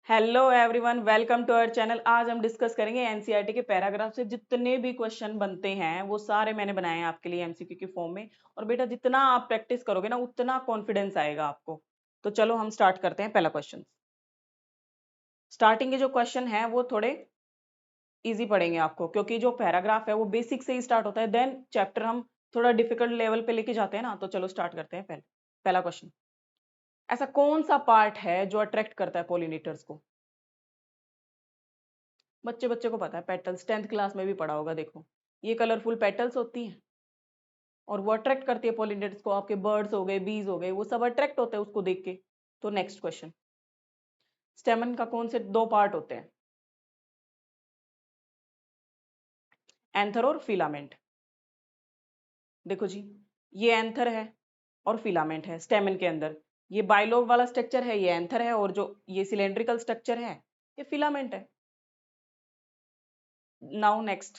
Hello everyone, welcome to our channel. आज हम discuss करेंगे एनसीईआरटी के पैराग्राफ से जितने भी क्वेश्चन बनते हैं वो सारे मैंने बनाए हैं आपके लिए एमसीक्यू के फॉर्म में। और बेटा जितना आप प्रैक्टिस करोगे ना उतना कॉन्फिडेंस आएगा आपको। तो चलो हम स्टार्ट करते हैं। पहला क्वेश्चन, स्टार्टिंग के जो क्वेश्चन है वो थोड़े इजी पड़ेंगे आपको, क्योंकि जो पैराग्राफ है वो बेसिक से ही स्टार्ट होता है, देन चैप्टर हम थोड़ा डिफिकल्ट लेवल पे लेके जाते हैं ना। तो चलो स्टार्ट करते हैं। पहला क्वेश्चन, ऐसा कौन सा पार्ट है जो अट्रैक्ट करता है पोलिनेटर्स को? बच्चे बच्चे को पता है, पेटल्स 10th क्लास में भी पढ़ा होगा। देखो ये कलरफुल पेटल्स होती हैं और वो अट्रैक्ट करती है पोलिनेटर्स को। आपके बर्ड्स हो गए, बीज हो गए, वो सब अट्रैक्ट होते हैं उसको देख के। तो नेक्स्ट क्वेश्चन, स्टेमन का कौन से दो पार्ट होते हैं? एंथर और फिलामेंट। देखो जी, ये एंथर है और फिलामेंट है स्टेमन के अंदर। ये बाइलोब वाला स्ट्रक्चर है, ये एंथर है, और जो ये सिलेंड्रिकल स्ट्रक्चर है ये फिलामेंट है। Now next,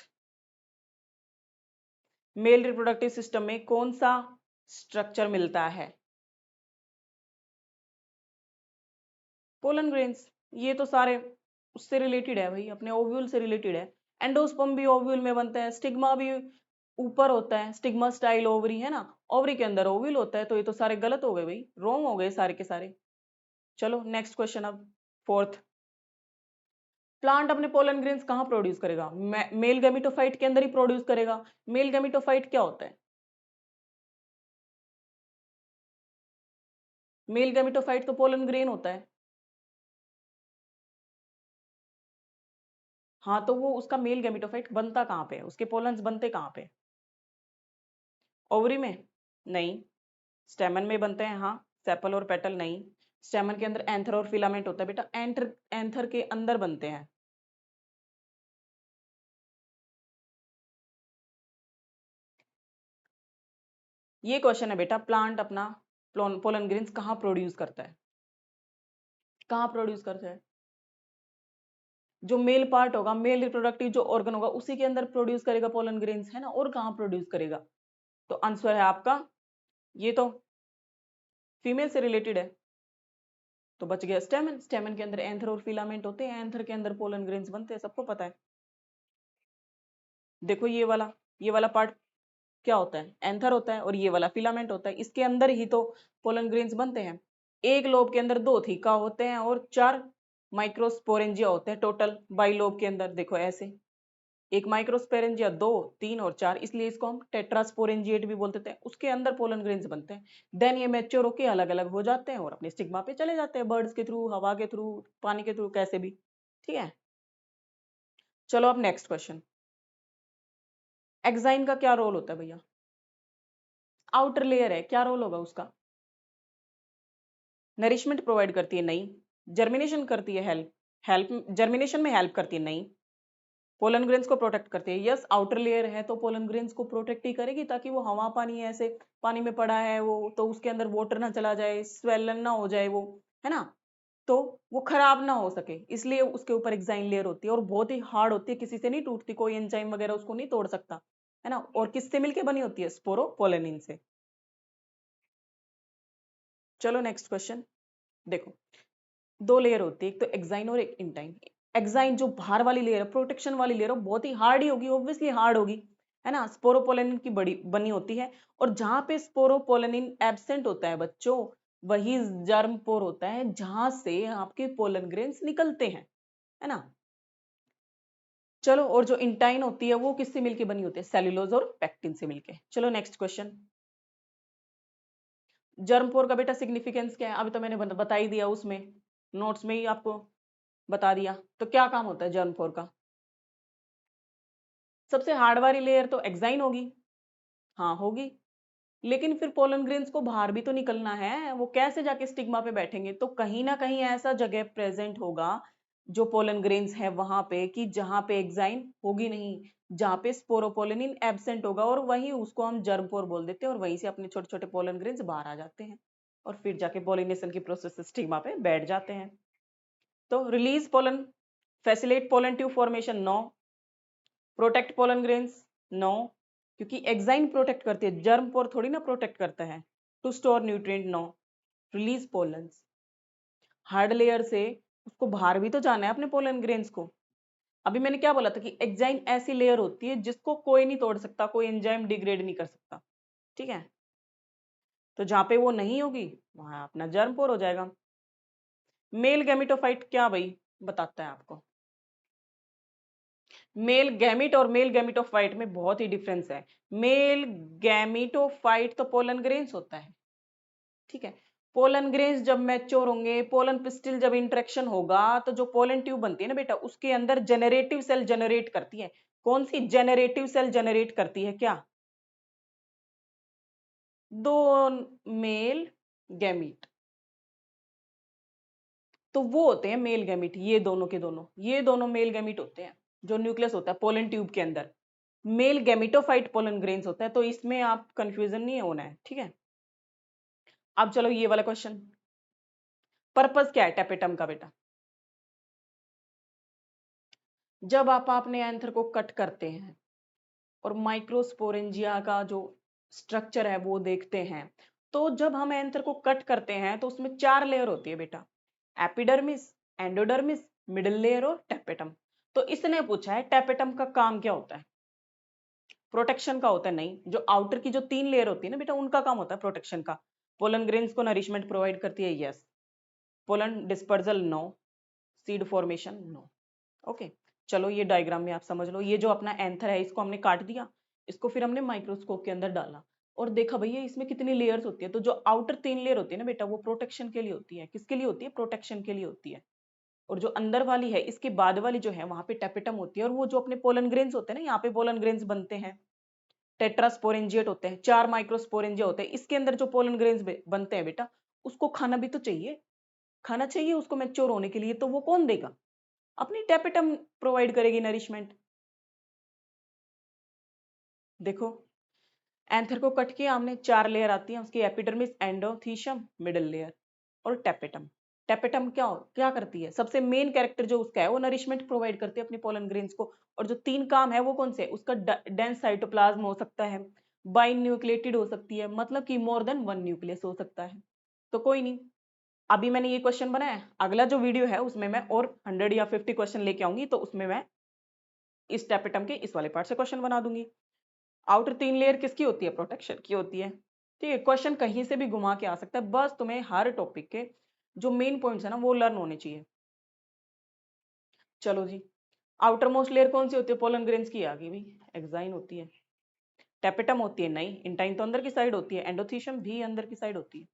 male reproductive system में कौन सा स्ट्रक्चर मिलता है? Pollen grains. ये तो सारे उससे रिलेटेड है भाई, अपने ओव्यूल से रिलेटेड है। एंडोस्पर्म भी ओव्यूल में बनता है, स्टिग्मा भी ऊपर होता है, स्टिग्मा स्टाइल ओवरी है ना, ओवरी के अंदर ओव्यूल होता है। तो ये तो सारे गलत हो गए भाई, रॉन्ग हो गए सारे के सारे। चलो नेक्स्ट क्वेश्चन, अब फोर्थ, प्लांट अपने पोलन ग्रेन्स कहाँ प्रोड्यूस करेगा? मेल गैमेटोफाइट के अंदर ही प्रोड्यूस करेगा। मेल गैमेटोफाइट क्या होता है? मेल गैमेटोफाइट तो पोलन ग्रेन होता है। हाँ, तो वो उसका मेल गैमेटोफाइट बनता कहाँ पे है? उसके पोलन्स बनते कहाँ पे? ओवरी में? नहीं। स्टेमन में बनते हैं, हाँ। सेपल और पेटल नहीं। स्टेमन के अंदर एंथर और फिलामेंट होता है बेटा, एंथर एंथर के अंदर बनते हैं। ये क्वेश्चन है बेटा, प्लांट अपना पोलन ग्रेन्स कहाँ प्रोड्यूस करता है? कहाँ प्रोड्यूस करता है? जो मेल पार्ट होगा, मेल रिप्रोडक्टिव जो ऑर्गन होगा उसी के अंदर प्रोड्यूस करेगा पोलन ग्रेन्स, है ना। और कहाँ प्रोड्यूस करेगा? तो आंसर है आपका, ये तो फीमेल से रिलेटेड है। तो बच गया स्टेमन। स्टेमन के अंदर एंथर और फिलामेंट होते हैं, एंथर के अंदर पोलन ग्रेन्स बनते हैं, सबको पता है। देखो ये वाला पार्ट क्या होता है? एंथर होता है, और ये वाला फिलामेंट होता है। इसके अंदर ही तो पोलन ग्रेन्स बनते हैं। एक लोब के अंदर दो थीका होते हैं और 4 माइक्रोस्पोरेंजिया होते हैं टोटल बाई लोब के अंदर। देखो ऐसे, एक माइक्रोस्पोरेंजिया, 2, 3 और 4, इसलिए इसको हम टेट्रास्पोरेंजिएट भी बोलते थे। उसके अंदर पोलन ग्रेन्स बनते हैं। देन ये मैच्योर होके अलग अलग हो जाते हैं और अपने स्टिग्मा पे चले जाते हैं, बर्ड्स के थ्रू, हवा के थ्रू, पानी के थ्रू, कैसे भी। ठीक है, चलो अब नेक्स्ट क्वेश्चन, एक्साइन का क्या रोल होता है भैया? आउटर लेयर है, क्या रोल होगा उसका? नरिशमेंट प्रोवाइड करती है? नहीं। जर्मिनेशन करती है? हेल्प हेल्प जर्मिनेशन में हेल्प करती है? नहीं। पोलन ग्रेन्स को प्रोटेक्ट करती है? यस। आउटर लेयर है तो पोलन ग्रेन्स को प्रोटेक्ट ही करेगी, ताकि वो हवा पानी ऐसे, पानी में पड़ा है वो तो उसके अंदर वाटर ना चला जाए, स्वेलन ना हो जाए वो, है ना। तो वो खराब ना हो सके, इसलिए उसके ऊपर एक्साइन लेयर होती है, और बहुत ही हार्ड होती है, किसी से नहीं टूटती, कोई एंजाइम वगैरह उसको नहीं तोड़ सकता, है ना। और किससे मिलके बनी होती है? स्पोरोपोलेनिन से। चलो नेक्स्ट क्वेश्चन, देखो दो लेयर होती है, एक तो एक्साइन और एक इंटाइन। एक्साइन जो बाहर वाली लेयर है, प्रोटेक्शन वाली लेयर, बहुत ही हार्ड ही होगी, ऑब्वियसली हार्ड होगी, है ना। स्पोरोपोलेनिन की बड़ी बनी होती है, और जहां पे स्पोरोपोलेनिन एब्सेंट होता है बच्चों, वही जर्म पोर होता है जहां से आपके पोलन ग्रेन्स निकलते हैं, है ना। चलो, और जो इंटाइन होती है वो किससे मिलके बनी होती है? सेल्यूलोज और पेक्टिन से मिलके। चलो नेक्स्ट क्वेश्चन, जर्म पोर का बेटा सिग्निफिकेंस क्या है? अभी तो मैंने बता ही दिया, उसमें नोट्स में ही आपको बता दिया। तो क्या काम होता है जर्म पोर का? सबसे हार्ड वाली लेयर तो एक्साइन होगी, हाँ होगी, लेकिन फिर पोलन ग्रेन्स को बाहर भी तो निकलना है, वो कैसे जाके स्टिग्मा पे बैठेंगे? तो कहीं ना कहीं ऐसा जगह प्रेजेंट होगा जो पोलन ग्रेन्स है वहां पे, कि जहां पे एक्साइन होगी नहीं, जहां पे स्पोरोपोलिन एब्सेंट होगा, और वही उसको हम जर्म पोर बोल देते हैं, और वहीं से अपने छोटे छोटे पोलन ग्रेन्स बाहर आ जाते हैं, और फिर जाके पोलिनेशन की प्रोसेस से स्टिग्मा पे बैठ जाते हैं। तो release pollen, facilitate pollen tube formation, no. Protect pollen grains, no, क्योंकि एक्साइन प्रोटेक्ट करती है, जर्म पोर थोड़ी ना प्रोटेक्ट करता है। To store nutrient, no. Release pollens, hard layer से उसको बाहर भी तो जाना है अपने पोलन ग्रेन्स को। अभी मैंने क्या बोला था कि एग्जाइम ऐसी लेयर होती है जिसको कोई नहीं तोड़ सकता, कोई एंजाइम डिग्रेड नहीं कर सकता, ठीक है। तो जहां पे वो नहीं होगी वहां अपना जर्म पोर हो जाएगा। मेल गैमिटोफाइट क्या भाई बताता है आपको? मेल गैमिट और मेल गैमिटोफाइट में बहुत ही डिफरेंस है। मेल गैमिटोफाइट तो पोलन ग्रेन्स होता है, ठीक है। पोलन ग्रेन्स जब मैच्योर होंगे, पोलन पिस्टिल जब इंटरेक्शन होगा, तो जो पोलन ट्यूब बनती है ना बेटा, उसके अंदर जेनरेटिव सेल जनरेट करती है। कौन सी जेनरेटिव सेल जनरेट करती है? क्या? दो मेल गैमिट, तो वो होते हैं मेल गैमिट। ये दोनों के दोनों, ये दोनों मेल गैमिट होते हैं। जो न्यूक्लियस होता है पोलन ट्यूब के अंदर, मेल गैमिटोफाइट पोलन ग्रेन्स होता है। तो इसमें आप कंफ्यूजन नहीं होना है, ठीक है। अब चलो ये वाला क्वेश्चन, पर्पस क्या है टेपेटम का बेटा? जब आप अपने एंथर को कट करते हैं और माइक्रोस्पोरेंजिया का जो स्ट्रक्चर है वो देखते हैं, तो जब हम एंथर को कट करते हैं तो उसमें 4 लेयर होती है बेटा, एपिडर्मिस, एंडोडर्मिस, मिडिल लेयर और टेपेटम। तो इसने पूछा है टेपेटम का काम क्या होता है? प्रोटेक्शन का होता है? नहीं, जो आउटर की जो 3 लेयर होती है ना बेटा, उनका काम होता है प्रोटेक्शन का। पोलन ग्रेन्स को नरिशमेंट प्रोवाइड करती है, yes. Pollen dispersal, no. Seed formation, no. Okay, चलो ये डायग्राम में आप समझ लो। ये जो अपना एंथर है इसको हमने काट दिया, इसको फिर हमने माइक्रोस्कोप के अंदर डाला और देखा भैया इसमें कितनी लेयर्स होती है। तो जो आउटर 3 लेयर होती है ना बेटा, वो प्रोटेक्शन के लिए होती है। किसके लिए होती है? प्रोटेक्शन के लिए होती है। और जो अंदर वाली है, इसके बाद वाली जो है, वहां पे टेपेटम होती है। और वो जो अपने पोलन ग्रेन्स होते हैं ना, यहाँ पे पोलन ग्रेन्स बनते हैं, टेट्रास्पोरेंजिएट होते हैं, 4 माइक्रोस्पोरेंजिया होते हैं। इसके अंदर जो पोलन ग्रेन्स बनते हैं बेटा, उसको खाना भी तो चाहिए, खाना चाहिए उसको मैच्योर होने के लिए। तो वो कौन देगा? अपनी टेपेटम प्रोवाइड करेगी नरिशमेंट। देखो, एंथर को कट किया हमने, 4 लेयर आती है उसकी, एपिडर्मिस, एंडोथीशियम, मिडिल लेयर और टेपेटम। टेपेटम क्या क्या करती है? सबसे मेन कैरेक्टर जो उसका है, वो नरिशमेंट प्रोवाइड करती है अपनी पोलन ग्रेन्स को। और जो 3 काम है वो कौन से? उसका डेंस साइटोप्लाज्म हो सकता है, बाइन न्यूक्लिएटेड हो सकती है, मतलब कि मोर देन 1 न्यूक्लियस हो सकता है। तो कोई नहीं, अभी मैंने ये क्वेश्चन बनाया, अगला जो वीडियो है उसमें मैं और 100 या 50 क्वेश्चन लेके आऊंगी, तो उसमें मैं इस टेपेटम के इस वाले पार्ट से क्वेश्चन बना दूंगी। आउटर 3 लेयर किसकी होती है? प्रोटेक्शन की होती है, ठीक है। क्वेश्चन कहीं से भी घुमा के आ सकता है, बस तुम्हें हर टॉपिक के जो मेन पॉइंट्स है ना वो लर्न होने चाहिए। चलो जी, आउटर मोस्ट लेयर कौन सी होती है पोलन ग्रेन्स की? आ गई भाई, एक्साइन होती है। टेपेटम होती है? नहीं, इंटाइन तो अंदर की साइड होती है, एंडोथीशियम भी अंदर की साइड होती है।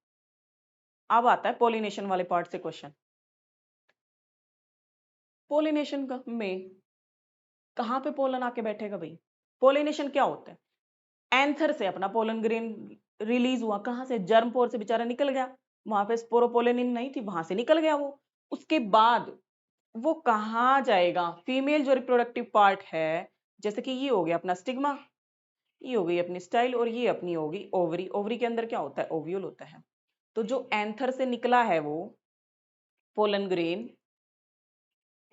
अब आता है पोलिनेशन वाले पार्ट से क्वेश्चन। पोलिनेशन का में कहाँ पे पोलन आके बैठेगा भाई? पोलिनेशन क्या होता है? एंथर से अपना पोलन ग्रेन रिलीज हुआ, कहां से? जर्म पोर से बेचारा निकल गया, वहां पे स्पोरोपोलेनिन नहीं थी, वहां से निकल गया वो। उसके बाद वो कहाँ जाएगा? फीमेल जो रिप्रोडक्टिव पार्ट है, जैसे कि ये हो गया अपना स्टिग्मा, ये हो गई अपनी स्टाइल, और ये अपनी होगी ओवरी। ओवरी के अंदर क्या होता है? ओव्यूल होता है। तो जो एंथर से निकला है वो पोलन ग्रेन,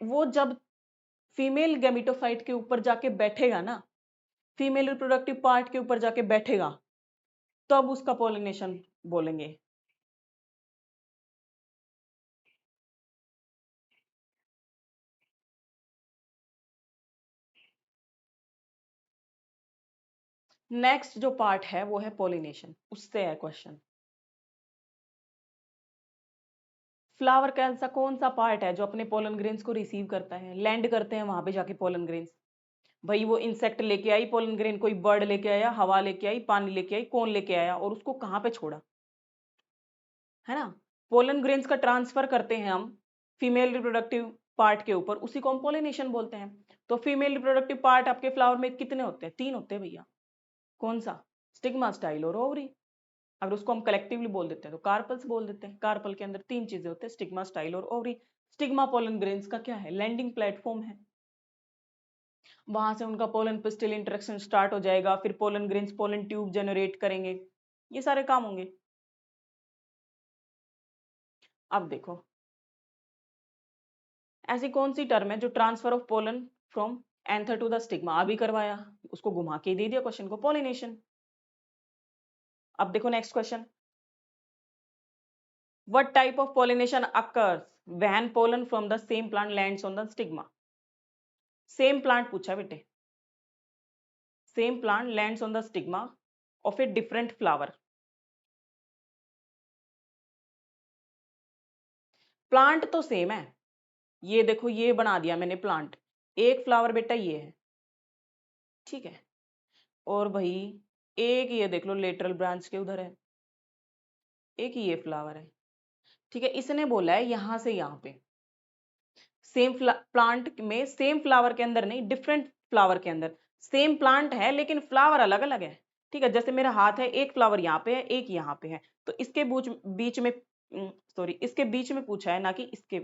वो जब फीमेल गैमिटोफाइट के ऊपर जाके बैठेगा ना, फीमेल रिप्रोडक्टिव पार्ट के ऊपर जाके बैठेगा, तब उसका पोलिनेशन बोलेंगे। नेक्स्ट जो पार्ट है वो है पोलिनेशन, उससे है क्वेश्चन। फ्लावर का ऐसा कौन सा पार्ट है जो अपने पोलन ग्रेन्स को रिसीव करता है, लैंड करते हैं वहां पे जाके पोलन ग्रेन्स? भाई वो इंसेक्ट लेके आई पोलन ग्रेन, कोई बर्ड लेके आया, हवा लेके आई, पानी लेके आई, कौन लेके आया, और उसको कहाँ पे छोड़ा, है ना। पोलन ग्रेन्स का ट्रांसफर करते हैं हम फीमेल रिप्रोडक्टिव पार्ट के ऊपर, उसी को हम पोलिनेशन बोलते हैं। तो फीमेल रिप्रोडक्टिव पार्ट आपके फ्लावर में कितने होते हैं? 3 होते हैं भैया। कौन सा? स्टिग्मा, स्टाइल और ओवरी। अगर उसको हम कलेक्टिवली बोल देते हैं तो कार्पल्स बोल देते हैं। कार्पल के अंदर 3 चीजें होते हैं, स्टिग्मा, स्टाइल और ओवरी। स्टिग्मा पोलन ग्रेन्स का क्या है? लैंडिंग प्लेटफॉर्म है, वहां से उनका पोलन पिस्टिल इंटरेक्शन स्टार्ट हो जाएगा, फिर pollen grains pollen tube generate करेंगे, ये सारे काम होंगे। अब देखो, ऐसी कौन सी टर्म है जो transfer of pollen from anther to the stigma अभी करवाया, उसको घुमा के दे दिया क्वेश्चन को, पोलिनेशन। अब देखो next question, what type of pollination occurs when pollen from the same plant lands on the stigma. Same plant पूछा बेटे, same plant lands on the stigma of a different flower. Plant तो same है, ये देखो ये बना दिया मैंने प्लांट, एक फ्लावर बेटा ये है, ठीक है, और भाई एक ये देख लो लेटरल ब्रांच के उधर है, एक ये फ्लावर है, ठीक है। इसने बोला है यहां से यहां पे सेम प्लांट में, सेम फ्लावर के अंदर नहीं, डिफरेंट फ्लावर के अंदर सेम प्लांट है लेकिन फ्लावर अलग अलग है, ठीक है। जैसे मेरा हाथ है, एक फ्लावर यहाँ पे है, एक यहाँ पे है, तो इसके बीच में सॉरी इसके बीच में पूछा है, ना कि इसके।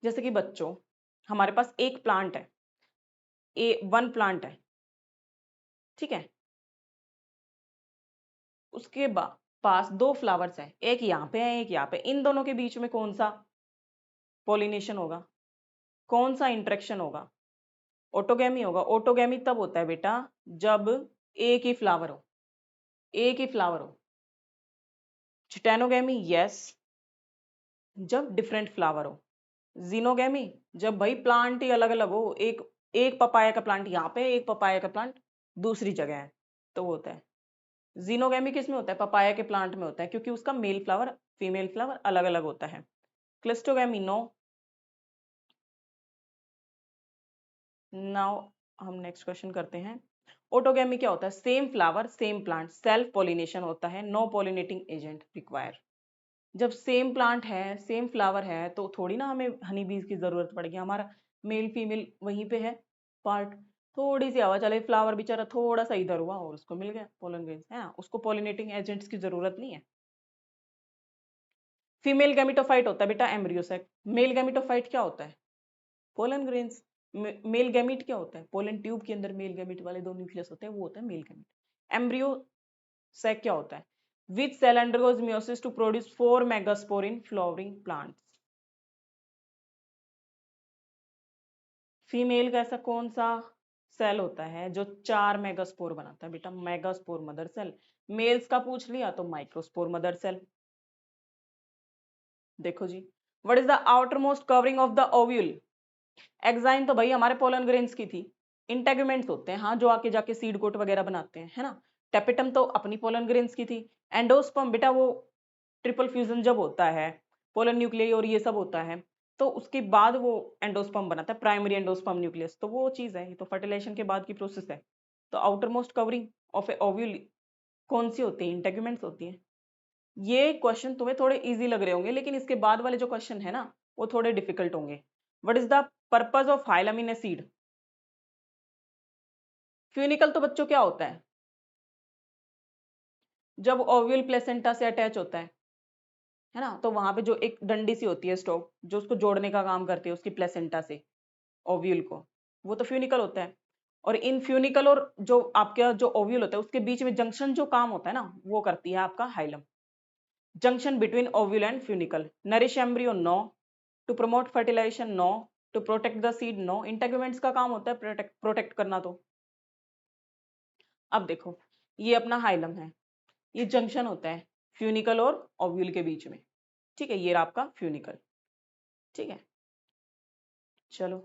जैसे कि बच्चों हमारे पास एक प्लांट है, वन प्लांट है, ठीक है, उसके पास दो फ्लावर्स हैं, एक यहाँ पे है एक यहाँ पे, इन दोनों के बीच में कौन सा पॉलिनेशन होगा, कौन सा इंटरेक्शन होगा? ऑटोगैमी होगा। ऑटोगैमी तब होता है बेटा जब एक ही फ्लावर हो, एक ही फ्लावर हो। चिटेनोगैमी यस, जब डिफरेंट फ्लावर हो। जीनोगैमी जब भाई प्लांट ही अलग अलग हो, एक एक पपाया का प्लांट यहाँ पे, एक पपाया का प्लांट दूसरी जगह है, तो वो होता है। जीनोगैमी किस में होता है? पपाया के प्लांट में होता है, क्योंकि उसका मेल फ्लावर फीमेल फ्लावर अलग अलग होता है। Cleistogamy no. नाउ हम नेक्स्ट क्वेश्चन करते हैं। ऑटोगैमी क्या होता है? Same flower same plant, self pollination होता है, नो पॉलिनेटिंग एजेंट रिक्वायर। जब सेम प्लांट है सेम फ्लावर है तो थोड़ी ना हमें हनी बीज की जरूरत पड़ेगी, हमारा मेल फीमेल वहीं पे है पार्ट। थोड़ी सी हवा चले, फ्लावर बेचारा थोड़ा सा इधर हुआ और उसको मिल गया पोलन ग्रेन्स, है ना, उसको पॉलिनेटिंग एजेंट्स की जरूरत नहीं है। फीमेल गैमिटोफाइट होता है बेटा एम्ब्रियोसेक। मेल गैमिटोफाइट क्या होता है? Pollen grains. मेल गैमिट क्या होता है? पोलन ट्यूब के अंदर मेल गैमिट वाले दो न्यूक्लियस होते हैं, वो होता है मेल गैमिट। एम्ब्रियो सेक क्या होता है? Which cell undergoes meiosis to produce 4 megaspore in flowering plants. Female का ऐसा कौन सा सेल होता है जो 4 मेगास्पोर बनाता है? बेटा मेगास्पोर मदर सेल। मेल्स का पूछ लिया तो माइक्रोस्पोर मदर सेल। देखो जी, what is the outermost covering of the ovule? Exine तो भाई हमारे पोलन ग्रेन्स की थी। इंटेगुमेंट्स होते हैं हाँ, जो आके जाके सीड कोट वगैरह बनाते हैं, है ना। टेपिटम तो अपनी पोलन ग्रेन्स की थी। एंडोस्पर्म बेटा वो ट्रिपल फ्यूजन जब होता है, पोलन न्यूक्लियस और ये सब होता है, तो उसके बाद वो एंडोस्पर्म बनाता है, प्राइमरी एंडोस्पर्म न्यूक्लियस, तो वो चीज है, ये तो फर्टिलाइजेशन के बाद की प्रोसेस है। तो outer most covering of A ovule कौन सी होती है? इंटेगुमेंट्स होती है। ये क्वेश्चन तुम्हें थोड़े इजी लग रहे होंगे, लेकिन इसके बाद वाले जो क्वेश्चन है ना वो थोड़े डिफिकल्ट होंगे। What is the purpose of hilum in a seed? Funicle तो बच्चों क्या होता है? जब ओव्यूल प्लेसेंटा से अटैच होता है ना, तो वहां पे जो एक डंडी सी होती है स्टॉक, जो उसको जोड़ने का काम करती है उसकी प्लेसेंटा से ओव्यूल को, वो तो फ्यूनिकल होता है। और इन फ्यूनिकल और जो आपका जो ओव्यूल होता है उसके बीच में जंक्शन जो काम होता है ना, वो करती है आपका hilum. Junction between ovule and funicle. Nourish embryo no. To promote fertilisation no. To protect the seed no. Integuments का काम होता है प्रोटेक्ट करना। तो अब देखो, ये अपना हाइलम है, ये जंक्शन होता है फ्यूनिकल और ओव्यूल के बीच में, ठीक है, ये रहा आपका फ्यूनिकल, ठीक है। चलो,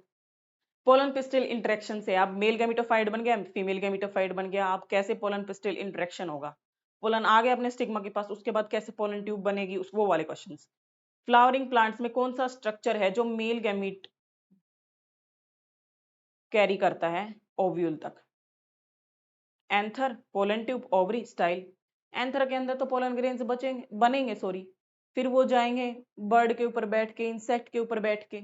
पोलन पिस्टिल इंटरेक्शन से आप मेल गैमिटोफाइट बन गया, फीमेल गैमिटोफाइट बन गया, आप कैसे पोलन पिस्टिल इंटरेक्शन होगा, पोलन आ गया अपने स्टिग्मा के पास, उसके बाद कैसे पोलन ट्यूब बनेगी, उस वो वाले क्वेश्चंस। फ्लावरिंग प्लांट्स में कौन सा स्ट्रक्चर है जो मेल गैमिट कैरी करता है ओव्यूल तक? Anther, pollen tube, ovary, style. Anther के अंदर तो पोलन ग्रेन्स बनेंगे सॉरी, फिर वो जाएंगे बर्ड के ऊपर बैठ के, इंसेक्ट के ऊपर बैठ के,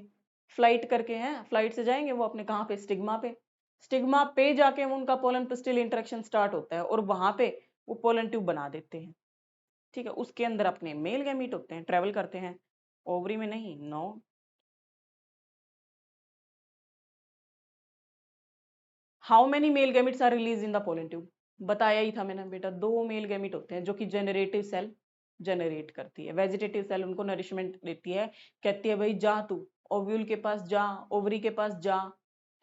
फ्लाइट करके, हैं फ्लाइट से जाएंगे वो अपने कहाँ पे? स्टिग्मा पे। स्टिग्मा पे जाके वो उनका पोलन पिस्टिल इंटरेक्शन स्टार्ट होता है और वहां पे वो पोलन ट्यूब बना देते हैं, ठीक है। उसके अंदर अपने मेल गैमीट होते हैं, ट्रेवल करते हैं, ओवरी में नहीं, no. How many male gametes are release in the pollen tube? बताया ही था मैंने बेटा, दो मेल गैमिट होते हैं जो कि जेनरेटिव सेल जनरेट करती है, वेजिटेटिव सेल उनको नरिशमेंट देती है, कहती है भाई जा तू ओव्यूल के पास जा, ओवरी के पास जा,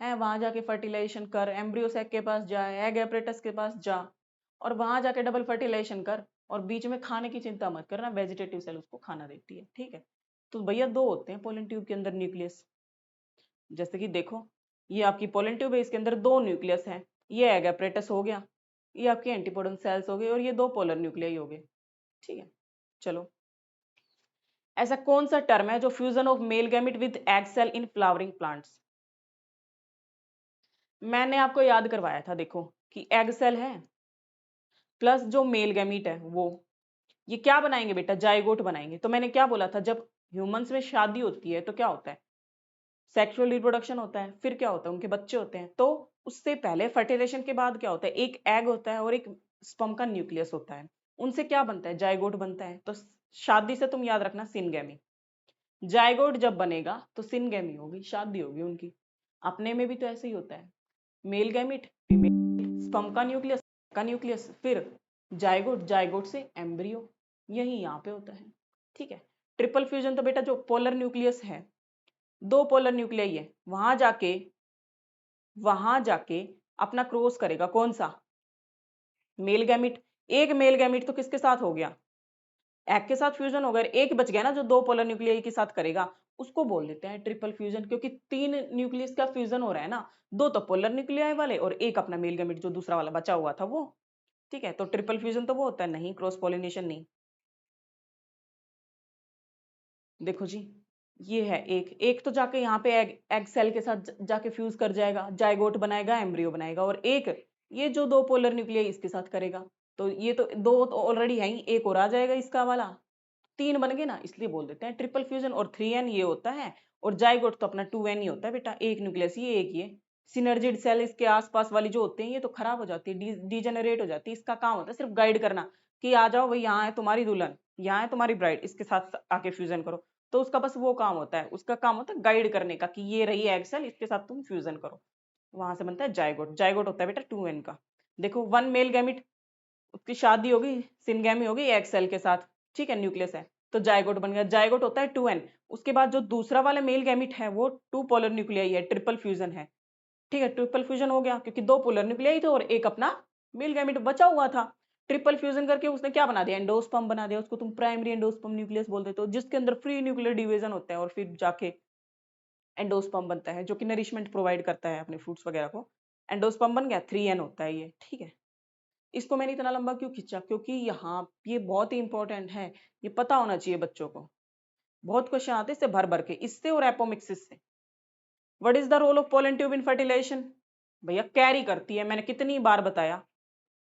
है वहां जाके फर्टिलाइजेशन कर, एम्ब्रियोसेक के पास जा, एग एपरेटस के पास जा, और वहां जाके डबल फर्टिलाइजेशन कर, और बीच में खाने की चिंता मत करना, वेजिटेटिव सेल उसको खाना देती है, ठीक है। तो भैया दो होते हैं पोलन ट्यूब के अंदर न्यूक्लियस, जैसे कि देखो ये आपकी पोलन ट्यूब है, इसके अंदर दो न्यूक्लियस हैं, ये एग एपरेटस हो गया, ये आपके एंटीपोडल सेल्स हो गए और ये दो पोलर न्यूक्लियाई हो गए, ठीक है। चलो, ऐसा कौन सा टर्म है जो fusion of male gamete with egg cell in flowering plants? मैंने आपको याद करवाया था, देखो कि एग सेल है प्लस जो मेल गैमीट है वो, ये क्या बनाएंगे बेटा, जाइगोट बनाएंगे। तो मैंने क्या बोला था, जब ह्यूमंस में शादी होती है तो क्या होता है, सेक्सुअल रिप्रोडक्शन होता है, फिर क्या होता है, उनके बच्चे होते हैं। तो उससे पहले फर्टिलाइजेशन के बाद क्या होता है, एक एग होता है और एक स्पर्म का न्यूक्लियस होता है, उनसे क्या बनता है, जाइगोट बनता है। तो शादी से तुम याद रखना सिनगेमी, जाइगोट जब बनेगा तो सिनगेमी होगी, शादी होगी उनकी। अपने में भी तो ऐसे ही होता है, मेल गैमिट, फीमेल, स्पर्म का न्यूक्लियस, फिर जाइगोट, जाइगोट से एम्ब्रियो, यही यहाँ पे होता है, ठीक है। ट्रिपल फ्यूजन तो बेटा जो पोलर न्यूक्लियस है, दो पोलर न्यूक्लियाई है, वहां जाके अपना क्रॉस करेगा, कौन सा, मेल गैमिट। एक मेल गैमिट तो किसके साथ हो गया, एग के साथ फ्यूजन हो गया, एक बच गया ना जो दो पोलर न्यूक्लियाई के साथ करेगा, उसको बोल देते हैं ट्रिपल फ्यूजन, क्योंकि तीन न्यूक्लियस का फ्यूजन हो रहा है ना, दो तो पोलर न्यूक्लियाई वाले और एक अपना मेल गैमिट जो दूसरा वाला बचा हुआ था वो, ठीक है। तो ट्रिपल फ्यूजन तो वो होता है, नहीं क्रॉस पोलिनेशन नहीं। देखो जी, ये है एक एक तो जाके यहाँ पे एग सेल के साथ जाके फ्यूज कर जाएगा, जाइगोट बनाएगा, एम्ब्रियो बनाएगा, और एक ये जो दो पोलर न्यूक्लियाई इसके साथ करेगा। तो ये तो दो तो ऑलरेडी है ही, एक और आ जाएगा इसका वाला, तीन बन गए ना, इसलिए बोल देते हैं ट्रिपल फ्यूजन। और 3n ये होता है, और जाइगोट तो अपना 2n ही होता है बेटा, एक न्यूक्लियस ये एक ये। सिनर्जिड सेल इसके आसपास वाली जो होते हैं ये तो खराब हो जाती है, डिजेनरेट हो जाती है, इसका काम होता है सिर्फ गाइड करना कि आ जाओ भाई, यहाँ है तुम्हारी दुल्हन, यहाँ है तुम्हारी ब्राइड, इसके साथ आके फ्यूजन करो। तो उसका बस वो काम होता है, उसका काम होता है गाइड करने का कि ये रही एग सेल, इसके साथ तुम फ्यूजन करो। वहां से बनता है जाइगोट, जाइगोट होता है बेटा 2n का। देखो वन मेल गैमिट, उसकी शादी होगी, सिनगैमी होगी एग सेल के साथ, ठीक है, न्यूक्लियस है, तो जाइगोट बन गया, जाइगोट होता है 2n। उसके बाद जो दूसरा वाला मेल गैमिट है वो टू पोलर न्यूक्लियाई है, ट्रिपल फ्यूजन है, ठीक है। ट्रिपल फ्यूजन हो गया क्योंकि दो पोलर न्यूक्लियाई थे और एक अपना मेल गैमिट बचा हुआ था। ट्रिपल फ्यूजन करके उसने क्या बना दिया, एंडोस्पर्म बना दिया, उसको तुम प्राइमरी एंडोस्पर्म न्यूक्लियस बोल देते हो, जिसके अंदर फ्री न्यूक्लियर डिवीजन होता है और फिर जाके एंडोस्पर्म बनता है जो कि नरिशमेंट प्रोवाइड करता है अपने फ्रूट्स वगैरह को। एंडोस्पर्म बन गया, 3n होता है ये, ठीक है। इसको मैंने इतना लंबा क्यों खींचा, क्योंकि यहाँ ये बहुत ही इंपॉर्टेंट है, ये पता होना चाहिए बच्चों को, बहुत क्वेश्चन आते हैं इससे भर भर के, इससे और एपोमिक्सिस से। What is the role of pollen tube in fertilisation? भैया कैरी करती है, मैंने कितनी बार बताया,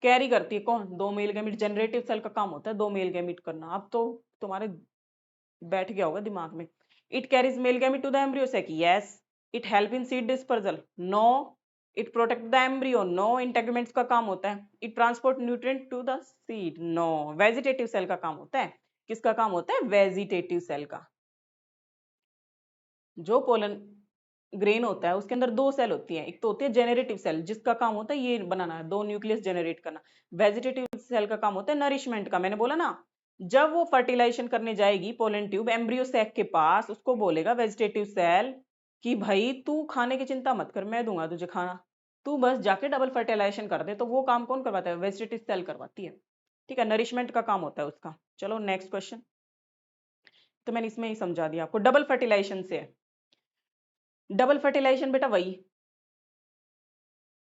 कैरी करती है कौन, दो मेल गैमीट, जनरेटिव सेल का काम होता है दो मेल गैमीट करना, अब तो तुम्हारे बैठ गया होगा दिमाग में। It carries male gamete to the embryo sac, yes. It help in seed dispersal, no. It protect the embryo, no. Integuments का काम होता है, it transport nutrient to the seed, no. Vegetative cell का काम होता है, किसका काम होता है, वेजिटेटिव सेल का। जो पोलन ग्रेन होता है उसके अंदर दो सेल होती है, एक तो होती है जेनरेटिव सेल जिसका काम होता है ये बनाना है, दो न्यूक्लियस जनरेट करना। वेजिटेटिव सेल का काम होता है नरिशमेंट का, मैंने बोला ना, जब वो फर्टिलाइजेशन करने जाएगी पोलन ट्यूब एम्ब्रियो सैक के पास, उसको बोलेगा वेजिटेटिव सेल कि भाई तू खाने की चिंता मत कर, मैं दूंगा तुझे खाना, तू बस जाके डबल फर्टिलाइजेशन कर दे। तो वो काम कौन करवाता है, वेजिटेटिव सेल करवाती है, ठीक है, नरिशमेंट का काम होता है उसका। चलो नेक्स्ट क्वेश्चन, तो मैंने इसमें ही समझा दिया आपको, डबल फर्टिलाइजेशन से। डबल फर्टिलाइजेशन बेटा वही,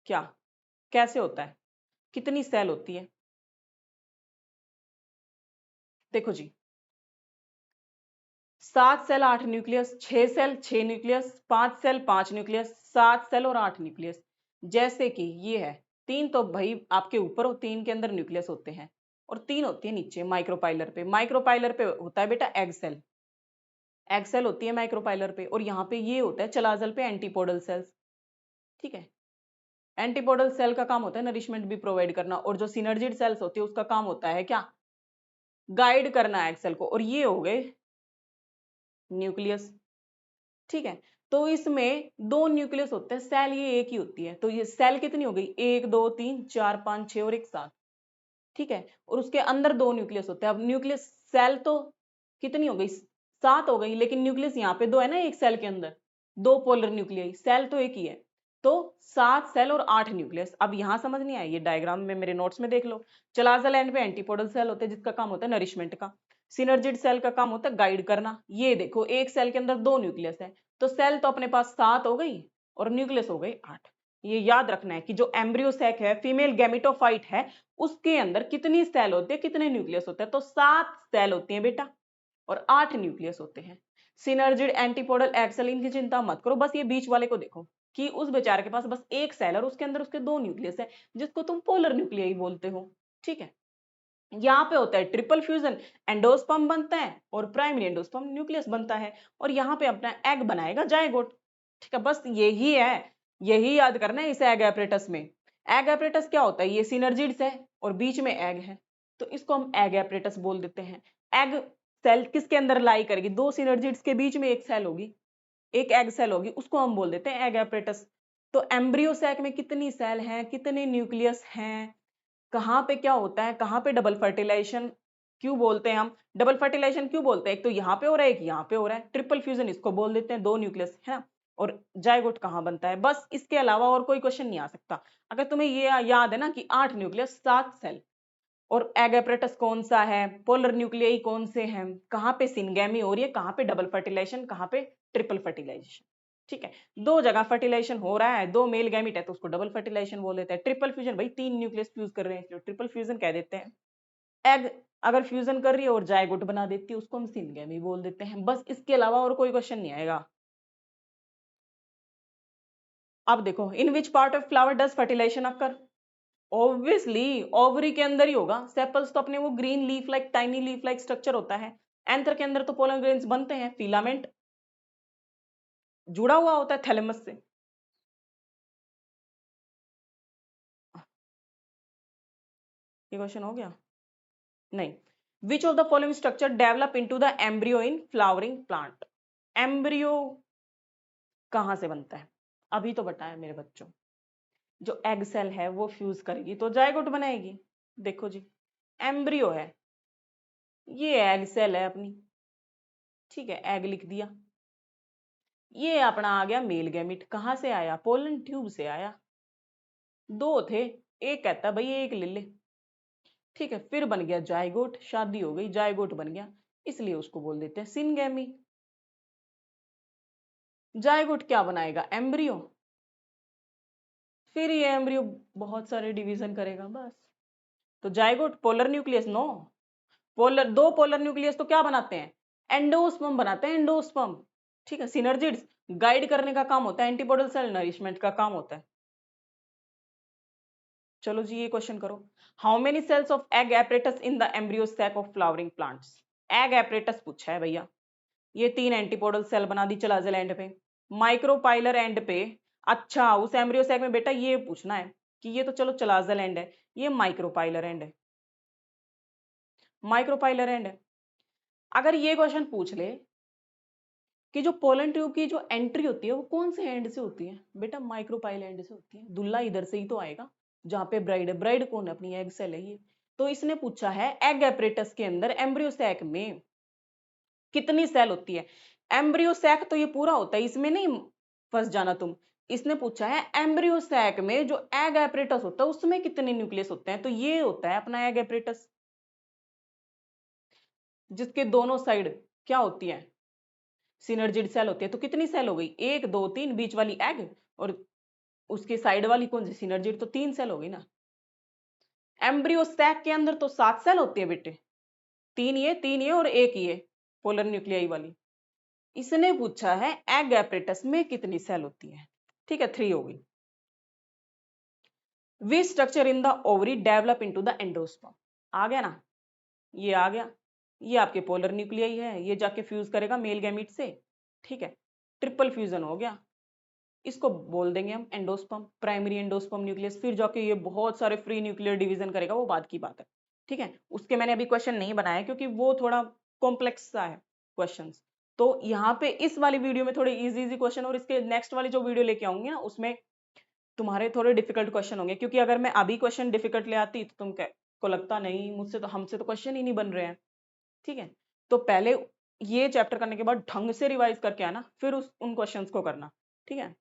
क्या, कैसे होता है, कितनी सेल होती है, देखो जी, 7 cell 8 nucleus, 6 cell 6 nucleus, 5 cell 5 nucleus, 7 cell और 8 न्यूक्लियस। जैसे कि ये है, तीन तो भाई आपके ऊपर और तीन के अंदर न्यूक्लियस होते हैं, और तीन होती है नीचे माइक्रोपाइलर पे। माइक्रोपाइलर पे होता है बेटा एग सेल, एग सेल होती है माइक्रोपाइलर पे, और यहाँ पे ये होता है चलाजल पे एंटीपोडल सेल्स, ठीक है। एंटीपोडल सेल का काम होता है नरिशमेंट भी प्रोवाइड करना, और जो सिनर्जिड सेल्स होती है उसका काम होता है क्या, गाइड करना एग सेल को। और ये हो गए न्यूक्लियस, ठीक है। तो इसमें दो न्यूक्लियस होते हैं, सेल ये एक ही होती है, तो ये सेल कितनी हो गई, 1 2 3 4 5 6 और एक 7, ठीक है। और उसके अंदर दो न्यूक्लियस होते हैं। अब न्यूक्लियस सेल तो कितनी हो गई, 7 हो गई, लेकिन न्यूक्लियस यहाँ पे दो है ना एक सेल के अंदर, दो पोलर न्यूक्लियाई, सेल तो एक ही है। तो 7 सेल और 8 न्यूक्लियस। अब यहां समझ नहीं आया, ये डायग्राम में मेरे नोट्स में देख लो। चलाजल एंड पे एंटीपोडल सेल होते हैं जिसका काम होता है नरिशमेंट का। सिनर्जिड सेल का काम होता है गाइड करना। ये देखो एक सेल के अंदर 2 न्यूक्लियस है, तो सेल तो अपने पास 7 हो गई और न्यूक्लियस हो गई 8। ये याद रखना है कि जो एम्ब्रियो सैक है, फीमेल गैमेटोफाइट है, उसके अंदर कितनी सेल होती है, कितने न्यूक्लियस होते हैं, तो 7 सेल होती हैं बेटा और 8 न्यूक्लियस होते हैं। सिनर्जिड एंटीपोडल एक्सेल, इनकी चिंता मत करो, बस ये बीच वाले को देखो कि उस बेचारे के पास बस एक सेल और उसके अंदर उसके 2 न्यूक्लियस है, जिसको तुम पोलर न्यूक्लियाई बोलते हो। ठीक है, यहाँ पे होता है ट्रिपल फ्यूजन, एंडोस्पर्म बनता है और प्राइमरी एंडोस्पर्म न्यूक्लियस बनता है, और यहाँ पे अपना एग बनाएगा जायगोट। ठीक है, बस यही है, यही याद करना है इस एग एपरेटस में। एग एपरेटस क्या होता है, ये सिनर्जिड्स है और बीच में एग है, तो इसको हम एग एपरेटस बोल देते हैं। एग सेल किसके अंदर लाई करेगी, 2 सिनर्जिड्स के बीच में एक सेल होगी, एक एग सेल होगी, उसको हम बोल देते हैं एग एपरेटस। तो एम्ब्रियो सैक में कितनी सेल हैं, कितने न्यूक्लियस हैं, कहाँ पे क्या होता है, कहाँ पे डबल फर्टिलाइजेशन क्यों बोलते हैं हम, डबल फर्टिलाइजेशन क्यों बोलते हैं, एक तो यहाँ पे हो रहा है एक यहाँ पे हो रहा है, ट्रिपल फ्यूजन इसको बोल देते हैं, 2 न्यूक्लियस है ना, और जायगोट कहाँ बनता है। बस इसके अलावा और कोई क्वेश्चन नहीं आ सकता। अगर तुम्हें ये याद है ना कि 8 न्यूक्लियस 7 सेल, और एग एपरेटस कौन सा है, पोलर न्यूक्लियाई कौन से हैं, कहाँ पे सिनगैमी हो रही है, कहाँ पे डबल फर्टिलाइजेशन, कहाँ पे ट्रिपल फर्टिलाइजेशन। ठीक है, 2 जगह फर्टिलाइजेशन हो रहा है, 2 मेल गैमीट है तो उसको डबल फर्टिलाइजेशन बोल देते हैं। ट्रिपल फ्यूजन भाई 3 न्यूक्लियस फ्यूज कर रहे हैं इसलिए ट्रिपल फ्यूजन कह देते हैं। एग अगर फ्यूजन कर रही है और जायगोट बना देती है उसको हम सिनगैमी बोल देते हैं। बस इसके अलावा और कोई क्वेश्चन नहीं आएगा। अब देखो, in which part of flower does fertilisation occur, obviously ovary के अंदर ही होगा। सेपल्स तो अपने वो green leaf like, tiny leaf like structure होता है। एंथर के अंदर तो पोलन ग्रेन्स बनते हैं, फिलामेंट जुड़ा हुआ होता है थैलेमस से। ये क्वेश्चन हो गया? नहीं। Which of the following structure develop into the embryo in flowering plant. Embryo कहां से बनता है, अभी तो बताया मेरे बच्चों। जो एग सेल है वो फ्यूज करेगी तो जायगोट बनाएगी। देखो जी, एम्ब्रियो है, ये एग सेल है अपनी, ठीक है, एग लिख दिया। ये अपना आ गया मेल गैमिट, कहां से आया, पोलन ट्यूब से आया। 2 थे, एक कहता भाई एक ले ले। ठीक है, फिर बन गया जायगोट, शादी हो गई, जायगोट बन गया, इसलिए उसको बोल देते हैं सिनगैमी। जायगोट क्या बनाएगा, एम्ब्रियो, फिर ये एम्ब्रियो बहुत सारे डिवीजन करेगा बस। तो zygote polar nucleus no, polar 2 polar nucleus तो क्या बनाते हैं, एंडोस्पर्म बनाते हैं, एंडोस्पर्म। ठीक है, सिनर्जिड्स गाइड करने का काम होता है, एंटीपोडल सेल नरिशमेंट का काम होता है। चलो जी, ये क्वेश्चन करो। How many cells of egg apparatus in the embryo sac of flowering plants. Egg apparatus पूछा है भैया, ये 3 एंटीपोडल सेल बना दी चलाजल एंड पे, माइक्रोपाइलर एंड पे। अच्छा, उस एम्ब्रियो सैक में बेटा ये पूछना है कि ये तो चलो चलाजल एंड है, ये माइक्रोपाइलर एंड है, माइक्रोपाइलर एंड है। अगर ये क्वेश्चन पूछ ले कि जो पोलन ट्यूब की जो एंट्री होती है वो कौन से एंड से होती है, बेटा माइक्रोपाइल एंड से होती है। दुल्ला इधर से ही तो आएगा जहां पे ब्राइड है, ब्राइड कौन है, अपनी एग सेल है ये। तो इसने पूछा है एग एपरेटस के अंदर एम्ब्रियो सैक में कितनी सेल होती है। एम्ब्रियो सैक तो ये पूरा होता है, इसमें नहीं फंस जाना तुम। इसने पूछा है एम्ब्रियो सैक में जो एग एपरेटस होता है उसमें कितने न्यूक्लियस होते हैं, तो ये होता है अपना एग एपरेटस, जिसके दोनों साइड क्या होती है, सिनर्जिड सेल होती है। तो कितनी सेल हो गई, 1 2 3, बीच वाली एग और उसके साइड वाली कौन सी सिनर्जिड, तो 3 सेल हो गई ना। एम्ब्रियो सैक के अंदर तो 7 सेल होती है बेटे, 3 ये और 1 ये पोलर न्यूक्लियाई वाली। इसने पूछा है एग एपरेटस में कितनी सेल होती है। ठीक है, 3 हो गई। We structure in the ovary develop into the endosperm, आ गया ना, ये आ गया। ये आपके पोलर न्यूक्लियाई है, ये जाके फ्यूज करेगा मेल गैमीट से। ठीक है, ट्रिपल फ्यूजन हो गया, इसको बोल देंगे हम एंडोस्पर्म, प्राइमरी एंडोस्पर्म न्यूक्लियस। फिर जाके ये बहुत सारे फ्री न्यूक्लियर डिवीजन करेगा, वो बाद की बात है। ठीक है, उसके मैंने अभी क्वेश्चन नहीं बनाया क्योंकि वो थोड़ा कॉम्प्लेक्स सा है क्वेश्चंस। तो यहाँ पे इस वाली वीडियो में थोड़े इजी इजी क्वेश्चन, और इसके नेक्स्ट वाली जो वीडियो लेके आऊंगी ना उसमें तुम्हारे थोड़े डिफिकल्ट क्वेश्चन होंगे, क्योंकि अगर मैं अभी क्वेश्चन डिफिकल्ट ले आती तो तुम को लगता नहीं मुझसे तो, हमसे तो क्वेश्चन ही नहीं बन रहे हैं। ठीक है, तो पहले ये चैप्टर करने के बाद ढंग से रिवाइज करके आना, फिर उन क्वेश्चंस को करना। ठीक है।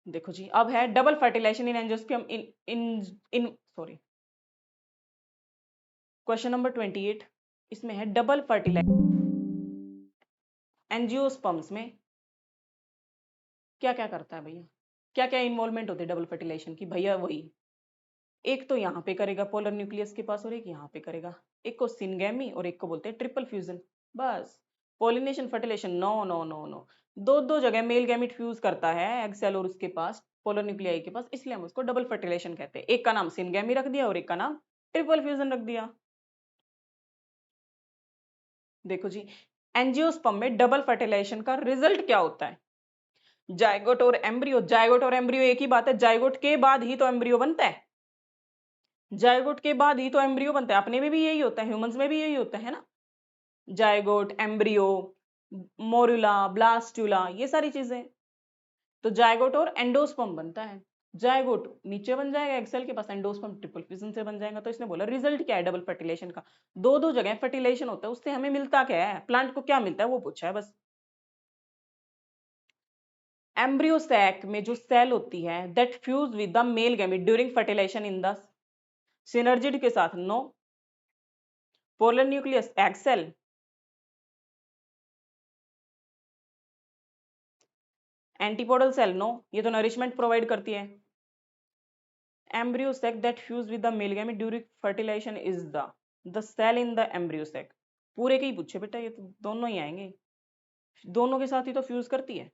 देखो जी, अब है double fertilisation in angiosperm in in in sorry, question number 28। इसमें है डबल फर्टिलाइजेशन एंजियोस्पर्म्स में क्या क्या करता है भैया, क्या क्या इन्वॉल्वमेंट होती है डबल फर्टिलाइजेशन की भैया। वही, एक तो यहाँ पे करेगा पोलर न्यूक्लियस के पास और एक यहाँ पे करेगा, एक को सिनगैमी और एक को बोलते हैं ट्रिपल फ्यूजन। बस pollination fertilisation no no no no, दो दो जगह मेल गैमिट फ्यूज करता है एग सेल और उसके पास पोलर न्यूक्लियाई के पास, इसलिए हम उसको डबल फर्टिलाइजेशन कहते हैं। एक का नाम सिनगैमी रख दिया और एक का नाम ट्रिपल फ्यूजन रख दिया। देखो जी, एंजियोस्पर्म में डबल फर्टिलाइजेशन का रिजल्ट क्या होता है? जायगोट और एम्ब्रियो, जायगोट और एम्ब्रियो एक ही बात है, जायगोट के बाद ही तो एम्ब्रियो बनता है, जायगोट के बाद ही तो एम्ब्रियो बनता है। अपने में भी यही होता है, ह्यूमंस में भी यही होता है ना, जायगोट, एम्ब्रियो, मोरुला, ब्लास्टुला, ये सारी चीजें। तो जायगोट और एंडोस्पर्म बनता है। जायगोट नीचे बन जाएगा एक्सेल के पास, एंडोस्पर्म ट्रिपल फ्यूजन से बन जाएगा। तो इसने बोला रिजल्ट क्या है डबल फर्टिलाइजेशन का, दो दो जगह फर्टिलाइजेशन होता है, उससे हमें मिलता क्या है, प्लांट को क्या मिलता है वो पूछा है बस। एम्ब्रियो सैक में जो सेल होती है that fuse with the male gamete during fertilisation in the synergid के साथ, no. Polar nucleus egg cell, antipodal cell, no, ये तो नरिशमेंट प्रोवाइड करती है। Embryo sac that fuse with the male gamete during fertilisation is the cell in the embryo sac. पूरे के ही पूछे बेटा, ये तो दोनों ही आएंगे, दोनों के साथ ही तो फ्यूज करती है।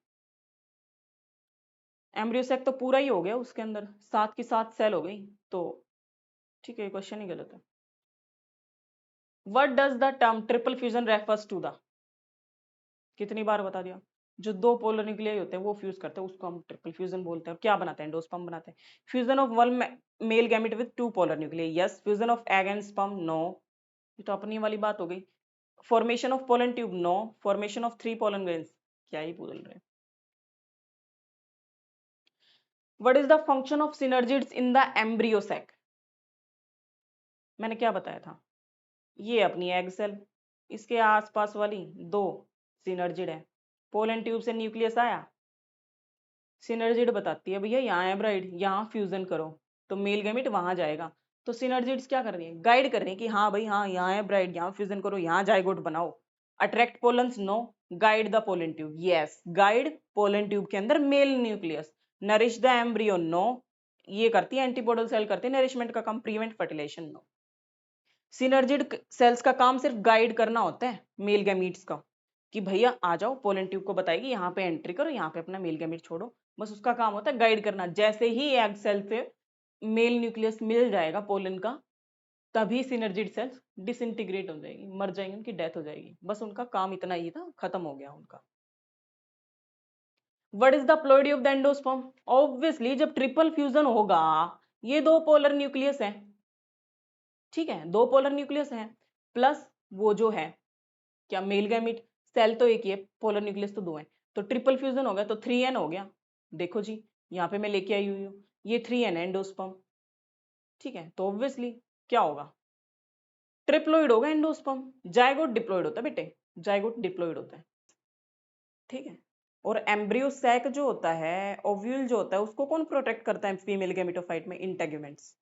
एम्ब्रियो सैक तो पूरा ही हो गया, उसके अंदर सात की सात सेल हो गई, तो ठीक है, क्वेश्चन ही गलत है। What does the term triple fusion refers to the, कितनी बार बता दिया, जो दो पोलर न्यूक्लियाई होते हैं वो फ्यूज करते हैं उसको हम ट्रिपल फ्यूजन बोलते हैं। क्या बनाते हैं, एंडोस्पर्म बनाते हैं। Fusion of one male gamete with two polar nuclei, yes. Fusion of egg and sperm, no, ये तो अपनी वाली बात हो गई। Formation of pollen tube, no. Formation of three pollen grains, क्या ही बोल रहे हैं। What is the function of synergids in the embryo sac, मैंने क्या बताया था, ये अपनी एग सेल, इसके आसपास वाली दो सिनर्जिड है, पोलन ट्यूब से न्यूक्लियस आया, सिनर्जिड बताती है भैया यहाँ एब्राइड, यहाँ फ्यूजन करो, तो मेल गैमेट वहां जाएगा। तो सिनर्जिड्स क्या कर रही है, गाइड कर रही है कि हाँ भाई हाँ, यहाँ एब्राइड, यहाँ फ्यूजन करो, यहाँ जाइगोट बनाओ। Attract pollens, no. Guide the pollen tube, yes. Guide pollen tube के अंदर male nucleus. Nourish the embryo, no, ये करती है एंटीपोडल सेल, करती है नरिशमेंट का काम, prevent fertilization, no. Synergid cells का काम सिर्फ गाइड करना होता है मेल गैमीट्स का, कि भैया आ जाओ, पोलन ट्यूब को बताएगी यहाँ पे एंट्री करो, यहाँ पे अपना मेल गैमीट छोड़ो, बस उसका काम होता है गाइड करना। जैसे ही एग सेल से मेल न्यूक्लियस मिल जाएगा पोलन का, तभी सिनर्जिड सेल्स डिसइंटीग्रेट हो जाएगी, मर जाएंगी, उनकी डेथ हो जाएगी, बस उनका काम इतना ही था, खत्म हो गया उनका। What is the ploidy of the endosperm, obviously जब ट्रिपल फ्यूजन होगा, ये दो पोलर न्यूक्लियस है, ठीक है, दो पोलर न्यूक्लियस है, प्लस वो जो है क्या, मेल गैमिट, सेल तो एक ही है, पोलर न्यूक्लियस तो दो है, तो ट्रिपल फ्यूजन हो गया तो 3n हो गया। देखो जी, यहाँ पे मैं लेके आई हुई हूँ, ये 3n है एंडोस्पर्म, ठीक है, तो ऑब्वियसली क्या होगा, ट्रिप्लोइड होगा एंडोस्पर्म। जाइगोट डिप्लॉइड होता है बेटे, जाइगोट डिप्लॉइड होता है, ठीक है। और एम्ब्रियो सैक जो होता है, ओव्यूल जो होता है, उसको कौन प्रोटेक्ट करता है फीमेल गैमेटोफाइट में, इंटेग्यूमेंट्स।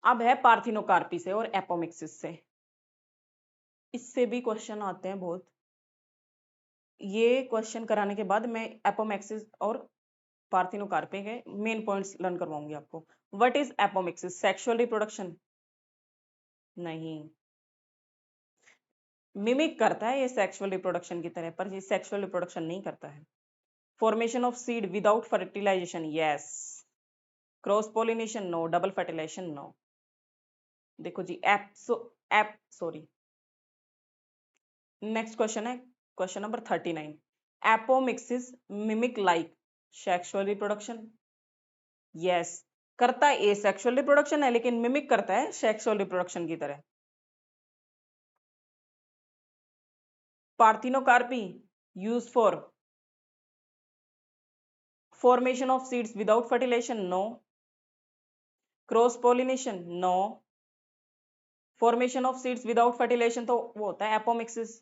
अब है पार्थिनोकार्पी से और एपोमिक्सिस से, इससे भी क्वेश्चन आते हैं बहुत। ये क्वेश्चन कराने के बाद मैं एपोमैक्सिस और पार्थिनोकार्पी के मेन पॉइंट्स लर्न करवाऊंगी आपको। व्हाट इज एपोमैक्सिस, सेक्सुअल रिप्रोडक्शन, नहीं, मिमिक करता है ये सेक्सुअल रिप्रोडक्शन की तरह, पर ये सेक्सुअल रिप्रोडक्शन नहीं करता है। Formation of seed without fertilization, yes. Cross pollination, no. Double fertilization, no. देखो जी, एप सॉरी, नेक्स्ट क्वेश्चन है question number 39। Apomixis mimic like sexual reproduction, yes. करता है, ए सेक्सुअल रिप्रोडक्शन है लेकिन मिमिक करता है सेक्सुअल रिप्रोडक्शन की तरह। Parthenocarpy use for formation of seeds without fertilization, no. Cross pollination, no. Formation of seeds without fertilization तो वो होता है एपोमिक्सिस।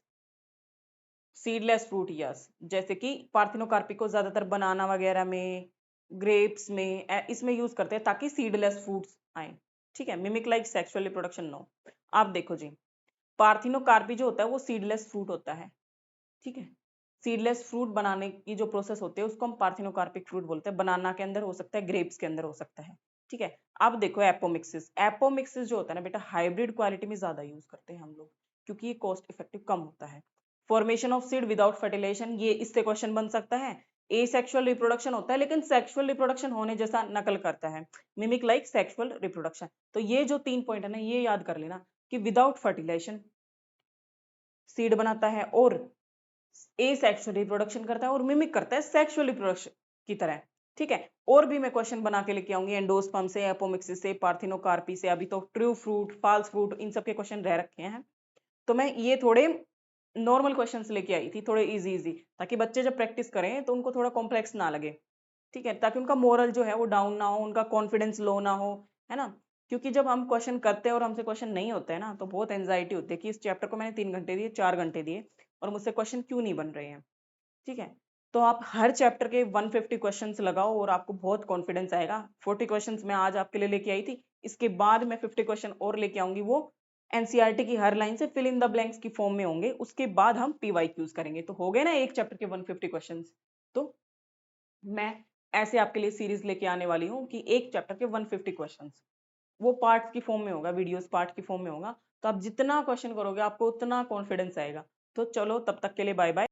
सीडलेस फ्रूट, यस, जैसे कि पार्थिनोकार्पी को ज्यादातर बनाना वगैरह में, ग्रेप्स में, इसमें यूज करते हैं ताकि सीडलेस फ्रूट्स आए। ठीक है, mimic like sexual reproduction, no. आप देखो जी, पार्थिनोकार्पी जो होता है वो सीडलेस फ्रूट होता है। ठीक है, सीडलेस फ्रूट बनाने की जो प्रोसेस होती है उसको हम पार्थिनोकार्पिक फ्रूट बोलते हैं। बनाना के अंदर हो सकता है, ग्रेप्स के अंदर हो सकता है। ठीक है, अब देखो एपोमिक्सिस। एपोमिक्सिस जो होता है ना बेटा, हाइब्रिड क्वालिटी में ज्यादा यूज करते हैं हम लोग, क्योंकि ये कॉस्ट इफेक्टिव कम होता है। Formation of seed without fertilization, ये इससे क्वेश्चन बन सकता है। एसेक्सुअल रिप्रोडक्शन होता है लेकिन सेक्सुअल रिप्रोडक्शन होने जैसा नकल करता है, मिमिक लाइक सेक्सुअल रिप्रोडक्शन। तो ये जो 3 पॉइंट है ना, ये याद कर लेना कि विदाउट फर्टिलाइजेशन सीड बनाता है, और एसेक्सुअल रिप्रोडक्शन करता है, और मिमिक करता है सेक्सुअल रिप्रोडक्शन की तरह। ठीक है, और भी मैं क्वेश्चन बना के लेके आऊंगी एंडोस्पर्म से, एपोमिक्सिस से, पार्थिनोकार्पी से। अभी तो ट्रू फ्रूट, फॉल्स फ्रूट, इन सब के क्वेश्चन रह रखे हैं। तो मैं ये थोड़े नॉर्मल क्वेश्चंस लेके आई थी, थोड़े इजी इजी, ताकि बच्चे जब प्रैक्टिस करें तो उनको थोड़ा कॉम्प्लेक्स ना लगे। ठीक है, ताकि उनका मोरल जो है वो डाउन ना हो, उनका कॉन्फिडेंस लो ना हो, है ना। क्योंकि जब हम क्वेश्चन करते हैं और हमसे क्वेश्चन नहीं होते हैं ना, तो बहुत एंजाइटी होती है कि इस चैप्टर को मैंने 3 घंटे दिए, 4 घंटे दिए, और मुझसे क्वेश्चन क्यों नहीं बन रहे हैं। ठीक है, तो आप हर चैप्टर के 150 क्वेश्चंस लगाओ और आपको बहुत कॉन्फिडेंस आएगा। 40 क्वेश्चंस मैं आज आपके लिए लेके आई थी, इसके बाद मैं 50 क्वेश्चन और लेके आऊंगी, वो एनसीईआरटी की हर लाइन से फिल इन द ब्लैंक्स की फॉर्म में होंगे। उसके बाद हम पीवाईक्यूज करेंगे, तो हो गए ना एक चैप्टर के 150 क्वेश्चंस। तो मैं ऐसे आपके लिए सीरीज लेके आने वाली हूँ कि एक चैप्टर के 150 क्वेश्चंस, वो पार्ट्स की फॉर्म में होगा, वीडियोस पार्ट की फॉर्म में होगा। तो आप जितना क्वेश्चन करोगे आपको उतना कॉन्फिडेंस आएगा। तो चलो, तब तक के लिए बाय बाय।